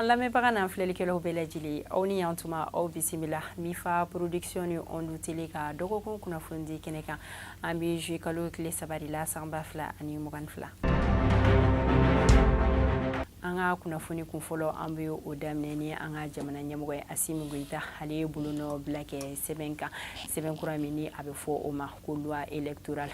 lamɛnbaga n'an filɛlikɛlaw bɛɛ lajɛlen aw ni yan tuma aw bisimila Mifa production ni Ondu télé ka dɔgɔkun kunnafoni di kɛnɛ kan an bɛ juillet kalo tile 3 de la san 2022 an ka kunnafoni kun fɔlɔ an bɛ o daminɛ ni an ka jamana ɲɛmɔgɔ ye Asimi Goita ale ye bolonɔ bila kɛ sɛbɛn kan sɛbɛn kura min ni a bɛ fɔ o ma ko loi électorale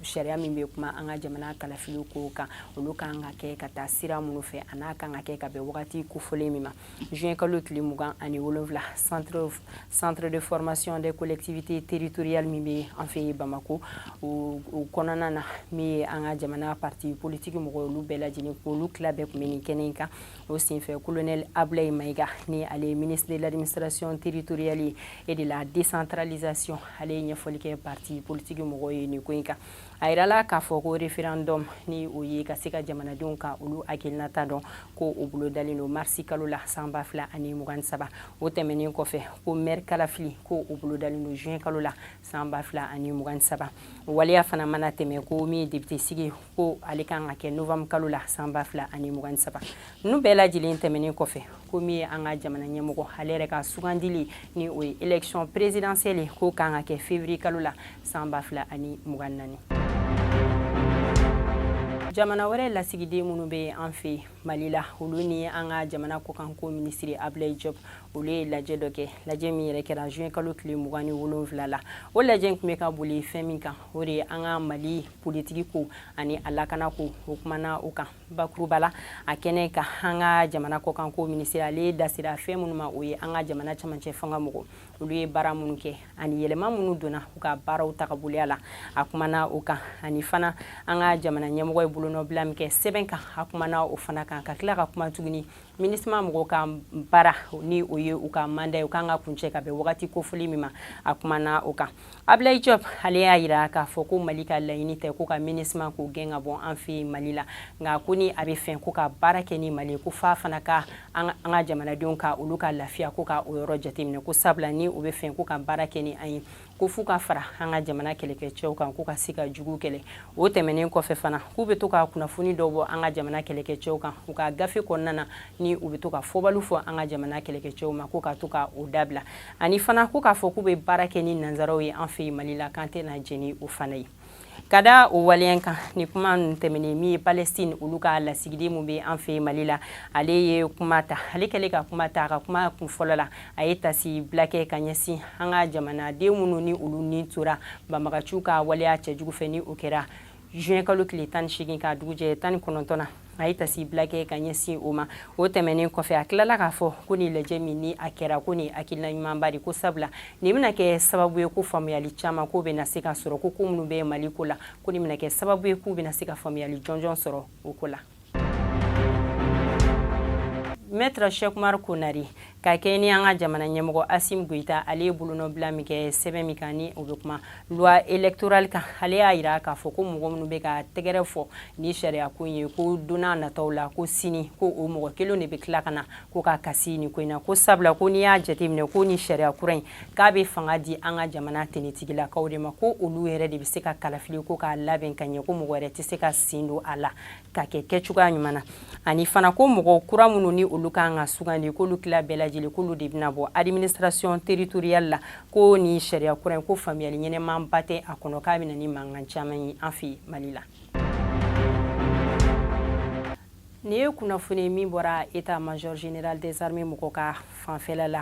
sariya min bɛ kuma an ka jamana kalafili ko kan olu kan ka kɛ ka taa sira minnu fɛ a n'a kan ka kɛ ka bɛn wagati kofɔlen min ma juin kalo tile 27 centre de formation des collectivités territoriales min bɛ an fɛ Bamako o kɔnɔna na min ye an ka jamana parti politique mɔgɔ olu bɛɛ lajɛlen k'olu tila bɛɛ kun bɛ nin kɛnɛ kan o senfɛ colonel Ablaye Maïga ni ale ministre de l'administration territoriale et de la décentralisation ale ye ɲɛfɔli kɛ parti politique mɔgɔ ye nin ko in kan a yirala k'a fɔ ko référendum ni o ye ka se ka jamanadenw ka olu hakilinata dɔn ko o bolo dalen don marsi kalo la san 2023 o tɛmɛnen kɔfɛ ko maire kalafili ko o bolo dalen don juin kalo la san 2023 waleya fana mana tɛmɛ ko min député sigi ko ale kan ka kɛ novembre kalo la san 2023 nu bɛɛ lajɛlen tɛmɛnen kɔfɛ ko min ye an ka jamana ɲɛmɔgɔ ale yɛrɛ ka sugandili ni o ye élection présidentielle ko kan ka kɛ février kalo la san 2024 jamana wɛrɛ lasigiden minnu bɛ an fɛ Mali la olu ni an ka jamana kokanko ministre Ablaye Diop olu ye lajɛ dɔ kɛ lajɛ min yɛrɛ kɛra juin kalo tile 27 la o lajɛ kun bɛ ka boli fɛn min kan o de ye an ka Mali politique ko ani a lakana ko o kumana o kan bakuruba la a kɛnɛ ka an ka jamana kokanko ministre ale dasira fɛn minnu ma o ye an ka jamana camancɛ fanga mɔgɔ olu ye baara minnu kɛ ani yɛlɛma minnu donna u ka baaraw tagaboloya la a kumana o kan ani fana an ka jamana ɲɛmɔgɔ ye bolonɔbila min kɛ sɛbɛn kan a kumana o fana kan ka tila ka kuma tuguni ministre mɔgɔw ka baara ni o ye u ka mandat u kan ka kuncɛ ka bɛn wagati kofɔli min ma a kumana o kan Ablaye Diop ale y'a yira k'a fɔ ko Mali ka laɲini tɛ ko ka ministre k'o gɛn ka bɔ an fɛ Mali la nka ko ni a bɛ fɛn ko ka baara kɛ ni Mali ko fa fana ka an ka jamanadenw ka olu ka lafiya ko ka o yɔrɔ jateminɛ ko sabula ni o bɛ fɛn ko ka baara kɛ ni an ye ko fu ka fara an ka jamana kɛlɛkɛcɛw kan ko ka se ka jugu kɛlɛ o tɛmɛnen kɔfɛ fana k'u bɛ to ka kunnafoni dɔw bɔ an ka jamana kɛlɛkɛcɛw kan u ka gafe kɔnɔna na ni u bɛ to ka fɔbaliw fɔ an ka jamana kɛlɛkɛcɛw ma ko ka to ka o dabila ani fana ko k'a fɔ k'u bɛ baara kɛ ni nanzaraw ye an fɛ Mali la kan tɛ na jɛn ni o fana ye ka da o waleya kan ni kuma ninnu tɛmɛnen min ye Palestine olu ka lasigiden mun bɛ an fɛ Mali la ale ye kuma ta ale kɛlen ka kuma ta a ka kuma kun fɔlɔ la a ye tasi bila kɛ ka ɲɛsin an ka jamanaden minnu ni olu ni tora banbagaciw ka waleya cɛjugu fɛ ni o kɛra juin kalo tile 18 ka dugujɛ 19 na a ye tasi bila kɛ ka ɲɛsin o ma o tɛmɛnen kɔfɛ a tilala k'a fɔ ko ni lajɛ min ni a kɛra ko ni hakilina ɲumanba de ko sabula nin bɛna kɛ sababu ye ko faamuyali caman ko bɛna se ka sɔrɔ ko minnu bɛ Mali ko la ko nin bɛna kɛ sababu ye k'u bɛna se ka faamuyali jɔnjɔn sɔrɔ o ko la Maître Cheikh Oumar Konare ka kɛ ni an ka jamana ɲɛmɔgɔ Asimi Goita ale ye bolonɔbila min kɛ sɛbɛn min kan ni o bɛ kuma loi électorale kan ale y'a yira k'a fɔ ko mɔgɔ minnu bɛ ka tɛgɛrɛ fɔ ni sariya ko in ye ko donna nataw la ko sini ko o mɔgɔ kelen de bɛ tila ka na ko ka kasi ni ko in na ko sabula ko n'i y'a jateminɛ ko ni sariya kura in k'a bɛ fanga di an ka jamana tenitigilakaw de ma ko olu yɛrɛ de bɛ se ka kalafili ko k'a labɛn ka ɲɛ ko mɔgɔ wɛrɛ tɛ se ka sen don a la ka kɛ kɛcogoya ɲuman na ani fana ko mɔgɔ kura minnu ni olu kan ka sugandi k'olu tila bɛɛ lajɛlen k'olu de bɛna bɔ administration territoriale la ko ni sariya kura in ko faamuyali ɲɛnɛmanba tɛ a kɔnɔ k'a bɛna ni mankan caman ye an fɛ Mali la nin ye kunnafoni min bɔra état major général des armées mɔgɔ ka fanfɛla la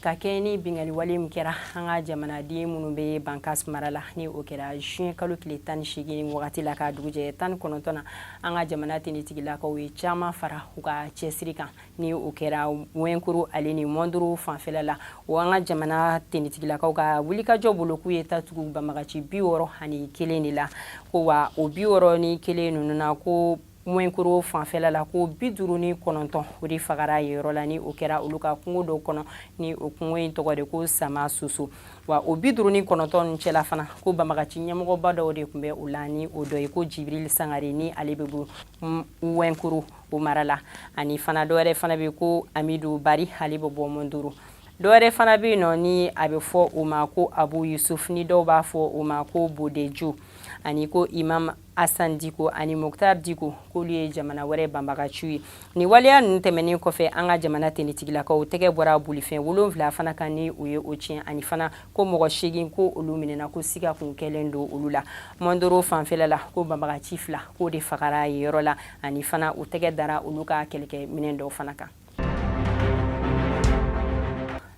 ka kɛ ni bingali wale min kɛra an ka jamanaden minnu bɛ Bankas mara la ni o kɛra juin kalo tile 18 wagati la ka dugujɛ 19 na an ka jamana tenitigilakaw ye caman fara u ka cɛsiri kan ni o kɛra Wɛnkuru ale ni Mɔnduru fanfɛla la o an ka jamana tenitigilakaw ka wulikajɔ bolo k'u ye tatugu banbagaci 61 de la ko wa o 61 ninnu na ko Mɔnkuru fanfɛla la ko 59 o de fagara yɔrɔ la ni o kɛra olu ka kungo dɔw kɔnɔ ni o kungo in tɔgɔ de ko Sama Soso wa o 59 ninnu cɛla fana ko banbagaci ɲɛmɔgɔba dɔw de tun bɛ o la ni o dɔ ye ko Jibril Sangare ni ale bɛ bɔ Wɛnkuru o mara la ani fana dɔwɛrɛ fana bɛ ko Amidu Bari ale bɛ bɔ Mɔnduru dɔwɛrɛ fana bɛ yen nɔ ni a bɛ fɔ o ma ko Abu Yusuf ni dɔw b'a fɔ o ma ko Bodeju ani ko Imam Hassan Diko ani Muktar Diko k'olu ye jamana wɛrɛ banbagaciw ye ni waleya ninnu tɛmɛnen kɔfɛ an ka jamana tenitigilakaw tɛgɛ bɔra bolifɛn 7 fana kan ni u ye o tiɲɛ ani fana ko mɔgɔ 8 ko olu minɛna ko siga kun kɛlen don olu la Mandoro fanfɛla la ko banbagaci 2 k'o de fagara yen yɔrɔ la ani fana u tɛgɛ dara olu ka kɛlɛkɛ minɛn dɔw fana kan.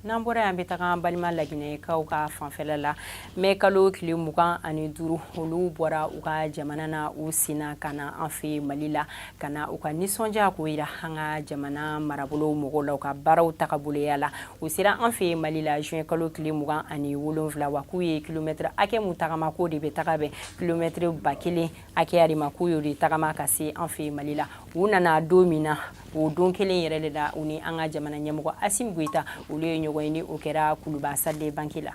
N'an bɔra yan bɛ taga an balima laginɛkaw ka fanfɛla la mais kalo tile 25 olu bɔra u ka jamana na u sina ka na an fɛ Mali la ka na u ka nisɔndiya ko yira an ka jamana marabolo mɔgɔw la u ka baaraw tagaboloya la u sera an fɛ Mali la juin kalo tile 27 wa k'u ye kilomètre hakɛ mun tagama ko de bɛ taga bɛn kilomètre 1000 hakɛya de ma k'u y'o de tagama ka se an fɛ Mali la u nana don min na o don kelen yɛrɛ de la u ni an ka jamana ɲɛmɔgɔ Assimi Goïta olu ye ɲɔgɔn ye ni o kɛra Kuluba salle de banque la.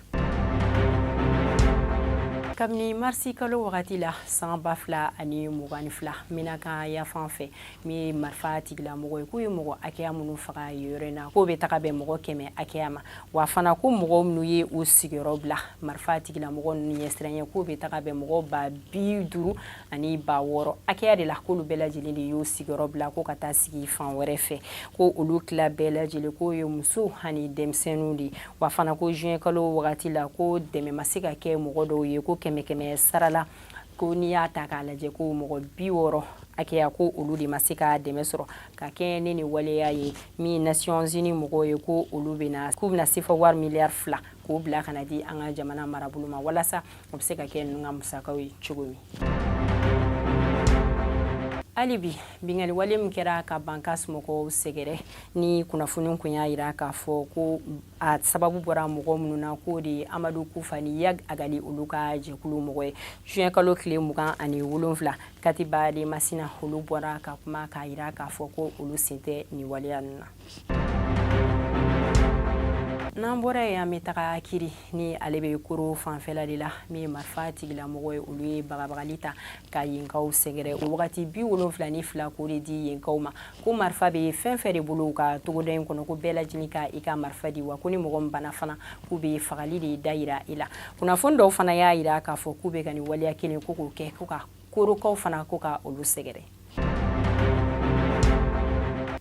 Kabini marsi kalo wagati la san 2022 mina ka yafan fɛ min ye marifa tigilamɔgɔ ye k'u ye mɔgɔ hakɛya minnu faga yɔrɔ in na k'o bɛ taga bɛn mɔgɔ 100 hakɛya ma wa fana ko mɔgɔ minnu ye u sigiyɔrɔ bila marifa tigilamɔgɔ ninnu ɲɛsiranɲɛ k'o bɛ taga bɛn mɔgɔ 50 ani 60 hakɛya de la k'olu bɛɛ lajɛlen de y'u sigiyɔrɔ bila ko ka taa sigi fan wɛrɛ fɛ ko olu tila bɛɛ lajɛlen k'o ye muso ani denmisɛnninw de wa fana ko juin kalo wagati la ko dɛmɛ ma se ka kɛ mɔgɔ dɔw ye ko kɛmɛ sarala ko n'i y'a ta k'a lajɛ ko mɔgɔ 60 hakɛya ko olu de ma se ka dɛmɛ sɔrɔ ka kɛ ne ni waleya ye min Nations Unies mɔgɔw ye ko olu k'u bɛna se fɔ wari miliyari 2 k'o bila kana di an ka jamana marabolo ma walasa o bɛ se ka kɛ ninnu ka musakaw ye cogo min. Hali bi bingali wale min kɛra ka bankas mɔgɔw sɛgɛrɛ ni kunnafoni kun y'a yira k'a fɔ ko a sababu bɔra mɔgɔ minnu na k'o de ye Amadu Kufa ni Yag Agali olu ka jɛkulu mɔgɔ ye juin kalo tile 27 Katiba de Masina olu bɔra ka kuma k'a yira k'a fɔ ko olu sen tɛ ni waleya ninnu na. N'an bɔra yen an bɛ taga Kiri ni ale bɛ Koro fanfɛla de la min ye marifa tigilamɔgɔ ye olu ye bagabagali ta ka yenkaw sɛgɛrɛ o wagati 72 k'o de di yenkaw ma ko marifa bɛ fɛn fɛn de bolo u ka togoda in kɔnɔ ko bɛɛ lajɛlen ka i ka marifa di wa ko ni mɔgɔ min bana fana k'u bɛ fagali de da yira i la kunnafoni dɔw fana y'a yira k'a fɔ k'u bɛ ka nin waleya kelen ko k'o kɛ ko ka Korokaw fana ko ka olu sɛgɛrɛ.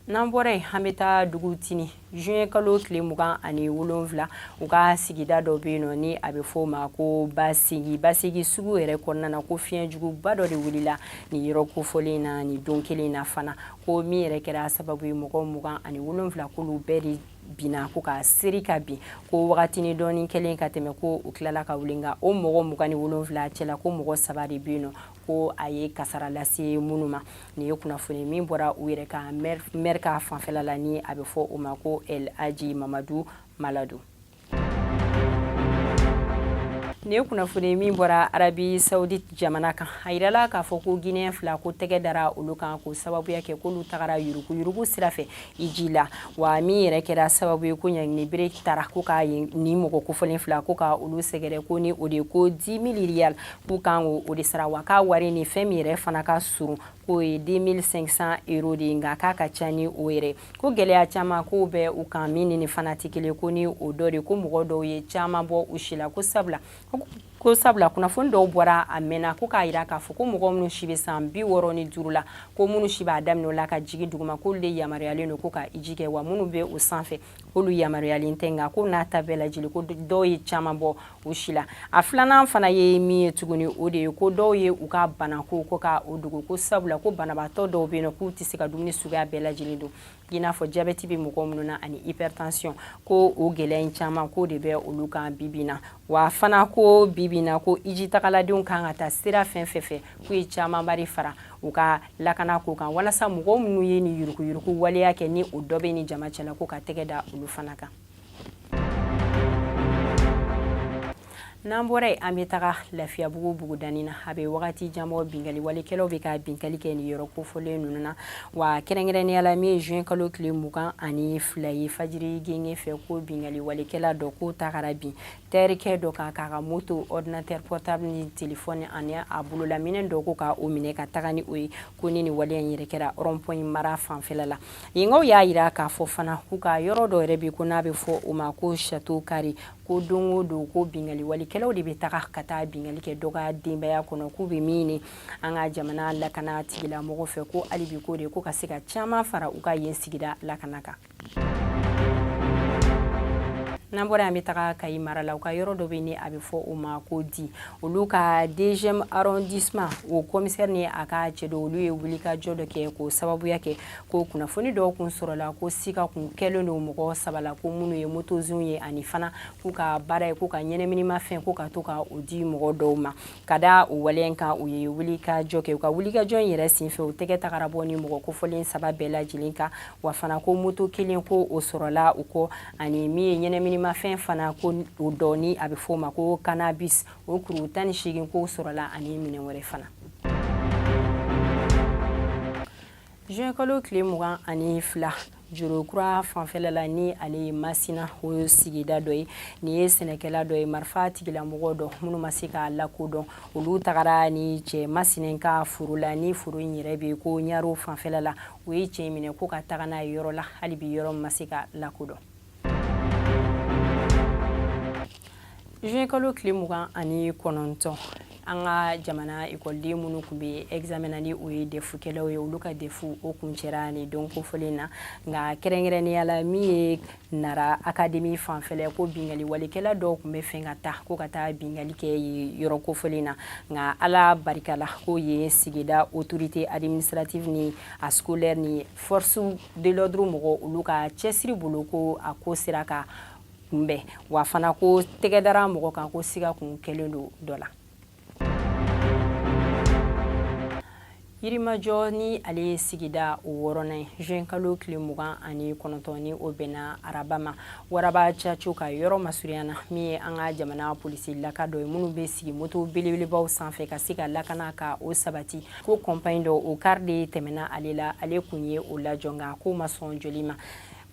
N'an bɔra yen an bɛ taa Dugutini juin kalo tile 27 u ka sigida dɔ bɛ yen nɔ ni a bɛ fɔ o ma ko Basigi sugu yɛrɛ kɔnɔna na ko fiɲɛjuguba dɔ de wulila nin yɔrɔ kofɔlen na nin don kelen na fana ko min yɛrɛ kɛra sababu ye mɔgɔ 27 k'olu bɛɛ de bina ko ka seri ka bin ko wagatini dɔɔni kelen ka tɛmɛ ko u tilala ka wuli nka o mɔgɔ 27 cɛla ko mɔgɔ 3 de bɛ yen nɔ ko a ye kasara lase minnu ma nin ye kunnafoni min bɔra u yɛrɛ ka maire ka fanfɛla la ni a bɛ fɔ o ma ko El Hadji Mamadou Maladu. Nin ye kunnafoni min bɔra Arabi Saoudite jamana kan a yirala k'a fɔ ko Guinéen 2 ko tɛgɛ dara olu kan ko sababuya kɛ k'olu tagara yurugu sira fɛ Iji la wa min yɛrɛ kɛra sababu ye ko ɲangini bere taara ko ka ni mɔgɔ kofɔlen 2 ko ka olu sɛgɛrɛ ko ni o de ko 10 000 riyal k'u kan o de sara wa k'a wari ni fɛn min yɛrɛ fana ka surun k'o ye 2500 € de nka k'a ka ca ni o yɛrɛ ko gɛlɛya caman k'o bɛ u kan min ni fana tɛ kelen ko ni o dɔ de ko mɔgɔ dɔw ye caman bɔ u si la ko sabula kunnafoni dɔw bɔra a mɛnna ko k'a yira k'a fɔ ko mɔgɔ minnu si bɛ san 65 la ko minnu si b'a daminɛ o la ka jigin duguma k'olu de yamaruyalen don ko ka iji kɛ wa minnu bɛ o sanfɛ k'olu yamaruyalen tɛ nka ko n'a ta bɛɛ lajɛlen ko dɔw ye caman bɔ u si la a filanan fana ye min ye tuguni o de ye ko dɔw ye u ka banako ko ka o dogo ko sabula ko banabaatɔ dɔw bɛ yen nɔ k'u tɛ se ka dumuni suguya bɛɛ lajɛlen don i n'a fɔ jabɛti bɛ mɔgɔ minnu na ani hypertension ko o gɛlɛya in caman ko de bɛ olu kan bibi na wa fana ko bibi na ko iji tagaladenw kan ka taa sira fɛn fɛn k'u ye camanba de fara u ka lakana ko kan walasa mɔgɔ minnu ye ni yuruku waleya kɛ ni o dɔ bɛ ni jama cɛla ko ka tɛgɛ da olu fana kan. n'an bɔra yen an bɛ taga Lafiyabugu Bugudani na a bɛ wagati jan bɔ bingali walekɛlaw bɛ ka binkali kɛ ni yɔrɔ kofɔlen ninnu na wa kɛrɛnkɛrɛnnenya la min ye juin kalo tile 22 ye fajiri genge fɛ ko bingali walekɛla dɔ ko tagara bin terikɛ dɔ kan k'a ka moto ordinateur portable ni téléphone ani a bololaminɛ dɔ ko ka o minɛ ka taga ni o ye ko ni waleya in yɛrɛ kɛra rond-point mara fanfɛla la yenkaw y'a yira k'a fɔ fana k'u ka yɔrɔ dɔ yɛrɛ bɛ ko n'a bɛ fɔ o ma ko château carré ko don o don ko bingali walikɛlaw de bɛ taga ka taa bingali kɛ dɔ ka denbaya kɔnɔ k'u bɛ min ɲini an ka jamana lakana tigilamɔgɔ fɛ ko hali bi ko de ko ka se ka caman fara u ka yen sigida lakana kan. n'an bɔra an bɛ taga Kayi mara la u ka yɔrɔ dɔ bɛ ni a bɛ fɔ o ma ko di olu ka 2e arrondissement o commissaire ni a ka cɛ dɔ olu ye wulikajɔ dɔ kɛ ko sababuya kɛ ko kunnafoni dɔw kun sɔrɔla ko sika kun kɛlen don mɔgɔ sabala ko minnu ye motozinw ye ani fana k'u ka baara ye k'u ka ɲɛnɛminimafɛn ko ka to ka o di mɔgɔ dɔw ma ka da o waleya kan u ye wulikajɔ kɛ u ka wulikajɔ in yɛrɛ senfɛ u tɛgɛ tagara bɔ ni mɔgɔ kofɔlen 3 bɛɛ lajɛlen kan wa fana ko moto kelen ko o sɔrɔla u kɔ ani min ye ɲɛnɛminimafɛn fana ko o dɔɔni a bɛ fɔ o ma ko cannabis o kuru 18 ko sɔrɔla ani minɛn wɛrɛ fana. juin kalo tile 22 Jurukura fanfɛla la ni ale ye Masina o sigida dɔ ye ni ye sɛnɛkɛla dɔ ye marifa tigilamɔgɔ dɔ minnu ma se k'a lakodɔn olu tagara ni cɛ Masina ka foro la ni foro in yɛrɛ bɛ ko Ɲaro fanfɛla la u ye cɛ minɛ ko ka taga n'a ye yɔrɔ la hali bi yɔrɔ ma se ka lakodɔn. juin kalo tile 29 an ka jamana ekɔliden minnu tun bɛ examen na ni o ye defukɛlaw ye olu ka defu o kun cɛra ni don kofɔlen na nka kɛrɛnkɛrɛnnenya la min ye Nara Academy fanfɛla ko bingali walikɛla dɔw tun bɛ fɛn ka taa ko ka taa bingali kɛ yɔrɔ kofɔlen na nka Ala barika la ko ye sigida autorité administrative ni a scolaire ni force de l'ordre mɔgɔ olu ka cɛsiri bolo ko a ko sera ka kunbɛn wa fana ko tɛgɛdara mɔgɔ kan ko siga kun kɛlen don dɔ la. Yirimajɔ ni ale sigida o wɔɔrɔnan juin kalo tile 29 ni o bɛnna araba ma waraba caco ka yɔrɔ masurunya na min ye an ka jamana polisi laka dɔ ye minnu bɛ sigi moto belebelebaw sanfɛ ka se ka lakana ka o sabati ko kɔnpaɲi dɔ o kari de tɛmɛna ale la ale kun ye o lajɔ nka ko ma sɔn joli ma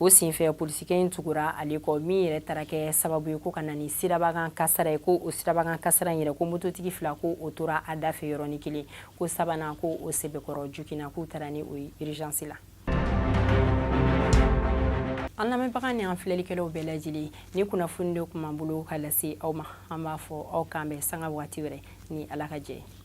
o senfɛ polisikɛ in tugura ale kɔ min yɛrɛ taara kɛ sababu ye ko ka na ni sirabakan kasara ye ko o sirabakan kasara in yɛrɛ ko mototigi 2 ko o tora a da fɛ yɔrɔnin kelen ko sabanan ko o sɛbɛkɔrɔ jukina k'u taara ni o ye urgence la. an lamɛnbaga ni an filɛlikɛlaw bɛɛ lajɛlen ni kunnafoni de tun b'an bolo ka lase aw ma an b'a fɔ aw k'an bɛn sanga waati wɛrɛ ni Ala ka jɛ ye.